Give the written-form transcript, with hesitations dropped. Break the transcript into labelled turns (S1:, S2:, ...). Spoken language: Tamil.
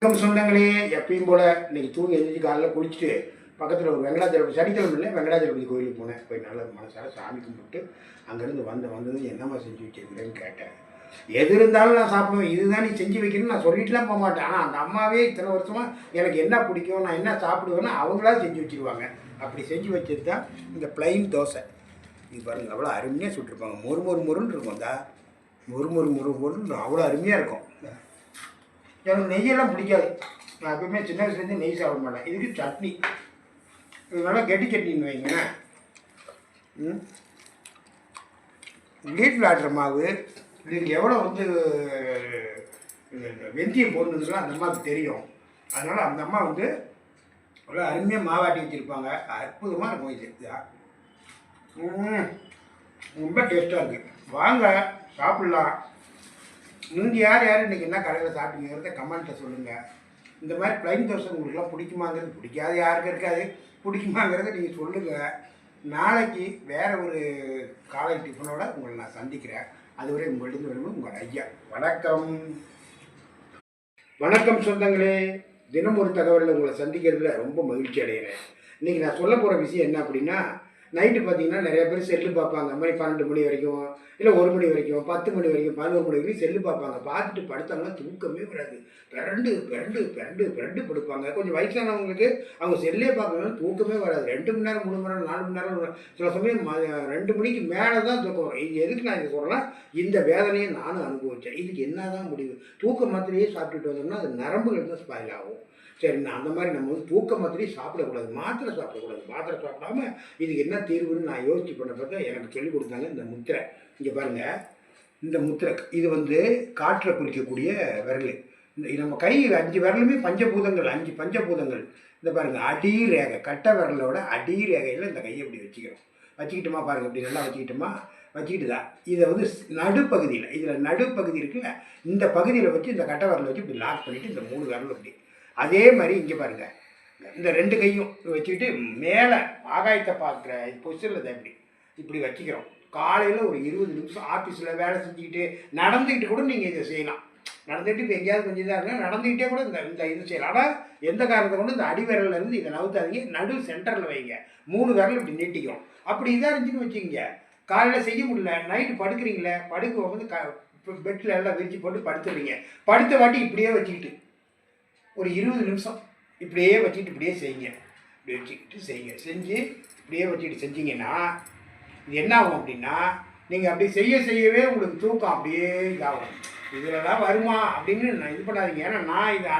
S1: வணக்கம் சொந்தங்களே, எப்பயும் போல் இன்றைக்கி தூங்கி எழுந்திரிச்சு காலைல குளிச்சுட்டு பக்கத்தில் ஒரு வெங்கடாஜலபதி சனிக்கிழமை இல்லை வெங்கடாஜலபதி கோயிலுக்கு போனேன். போய் நல்ல மனசார சாமி கும்பிட்டு அங்கேருந்து வந்தது என்னம்மா செஞ்சு வச்சுருக்கிறேன்னு கேட்டேன். எது இருந்தாலும் நான் சாப்பிடுவேன், இதுதான் நீ செஞ்சு வைக்கணும்னு நான் சொல்லிட்டுலாம் போக மாட்டேன். ஆனால் அந்த அம்மாவே இத்தனை வருஷமாக எனக்கு என்ன பிடிக்கும், நான் என்ன சாப்பிடுவேன்னு அவங்களா செஞ்சு வச்சுருவாங்க. அப்படி செஞ்சு வச்சது தான் இந்த ப்ளைன் தோசை. இது பாருங்கள், அவ்வளோ அருமையாக சுட்டிருப்பாங்க. மொறுன்னு இருக்கும். தான் மொறுன்னு அவ்வளோ அருமையாக இருக்கும். எனக்கு நெய்யெல்லாம் பிடிக்காது. நான் எப்பவுமே சின்ன வயசுலேருந்து நெய் சாப்பிட மாட்டேன். இதுக்கு சட்னி, இது நல்லா கெட்டி சட்னின்னு வைங்களேன். வீட்டில் ஆடுற மாவு இதுக்கு எவ்வளோ வெந்தயம் போடணுங்களோ அந்த அம்மாவுக்கு தெரியும். அதனால் அந்த அம்மா அவ்வளோ அருமையாக மாவாட்டி வச்சுருப்பாங்க. அற்புதமாக இருக்கும். இது ரொம்ப டேஸ்ட்டாக இருக்குது. வாங்க சாப்பிட்லாம். நீங்கள் யார் இன்றைக்கி என்ன கடையில் சாப்பிட்டீங்கிறத கமெண்ட்டை சொல்லுங்கள். இந்த மாதிரி ப்ளைன் தோசை உங்களுக்குலாம் பிடிக்குமாங்கிறது, பிடிக்காது யாருக்கு இருக்காது, பிடிக்குமாங்கிறத நீங்கள் சொல்லுங்கள். நாளைக்கு வேறு ஒரு காலை டிஃபனோட உங்களை நான் சந்திக்கிறேன். அதுவரை உங்கள்கிட்ட வரும்போது உங்கள் ஐயா. வணக்கம் சொந்தங்களே, தினம் ஒரு தகவலில் உங்களை சந்திக்கிறதுல ரொம்ப மகிழ்ச்சி அடைகிறேன். இன்றைக்கி நான் சொல்ல போகிற விஷயம் என்ன அப்படின்னா, நைட்டு பார்த்தீங்கன்னா நிறைய பேர் செல்லு பார்ப்பாங்க. மணி 12 மணி வரைக்கும், இல்லை 1 மணி வரைக்கும், 10 மணி வரைக்கும், 11 மணி வரைக்கும் செல்லு பார்ப்பாங்க. பார்த்துட்டு படுத்தாங்கன்னா தூக்கமே வராது. பிறண்டு படுப்பாங்க. கொஞ்சம் வயசானவங்களுக்கு அவங்க செல்லே பார்க்கணும்னா தூக்கமே வராது. 2 மணி நேரம், 3 மணி நேரம், 4 மணி நேரம், சில சமயம் 2 மணிக்கு மேலே தான் தூக்கம் வரும். இது எதுக்கு நான் இதை சொல்கிறேன்னா, இந்த வேதனையை நானும் அனுபவித்தேன். இதுக்கு என்ன தான் முடிவு? தூக்க மாத்திரையே சாப்பிட்டுட்டு வந்தோம்னா அது நரம்புகள் தான் ஸ்பாயில் ஆகும். சரிண்ணா, அந்த மாதிரி நம்ம தூக்க மாத்திரையே சாப்பிடக்கூடாது, மாத்திரை சாப்பிடக்கூடாது. மாத்திரை சாப்பிடாம இதுக்கு என்ன தீர்வுன்னு நான் யோசிச்சு பண்ண பார்த்தா எனக்கு சொல்லிக் கொடுத்தாங்க இந்த முத்திரை. இங்கே பாருங்கள், இந்த முத்திரை இது காற்றில் குறிக்கக்கூடிய விரல். இந்த நம்ம கை 5 விரலுமே பஞ்சபூதங்கள், 5 பஞ்சபூதங்கள். இந்த பாருங்கள், அடி ரேகை, கட்டை விரலோட அடி ரேகையில் இந்த கையை இப்படி வச்சுக்கிறோம். வச்சுக்கிட்டோமா பாருங்கள், இப்படி நல்லா வச்சுக்கிட்டு தான் இதை நடுப்பகுதியில், இதில் நடுப்பகுதி இருக்குல்ல, இந்த பகுதியில் வச்சு இந்த கட்டை விரலை வச்சு இப்படி லாக் பண்ணிவிட்டு இந்த 3 விரலும் இப்படி. அதே மாதிரி இங்கே பாருங்கள், இந்த 2 கையும் வச்சுக்கிட்டு மேலே ஆகாயத்தை பார்க்குற பொசிஷனில் தான் இப்படி வச்சுக்கிறோம். காலையில் ஒரு 20 நிமிஷம் ஆஃபீஸில் வேலை செஞ்சுக்கிட்டு நடந்துக்கிட்டு கூட நீங்கள் இதை செய்யலாம். நடந்துக்கிட்டு இப்போ எங்கேயாவது கொஞ்சம் இதாக இருந்தால் நடந்துக்கிட்டே கூட இந்த இது செய்யலாம். ஆனால் எந்த காரணத்தை கொண்டு இந்த அடிவிரலேருந்து இதை நவுத்தாதீங்க, நடு சென்டரில் வைங்க. 3 விரல் இப்படி நீட்டிக்கும். அப்படி இதாக இருந்துச்சுன்னு வச்சுக்கிங்க, காலையில் செய்ய முடியல, நைட்டு படுக்கிறீங்களே, பெட்டில் எல்லாம் விரிச்சு போட்டு படுத்துடுறீங்க. படுத்த வாட்டி இப்படியே வச்சுக்கிட்டு ஒரு 20 நிமிஷம் இப்படியே வச்சுக்கிட்டு இப்படியே செய்யுங்க. இப்படி வச்சுக்கிட்டு செய்யுங்க. செஞ்சு இப்படியே வச்சுக்கிட்டு செஞ்சீங்கன்னா இது என்ன ஆகும் அப்படின்னா, நீங்கள் அப்படி செய்யவே உங்களுக்கு தூக்கம் அப்படியே இதாகும். இதில் தான் வருமா அப்படின்னு நான் இது பண்ணாதீங்க. ஏன்னா நான் இதை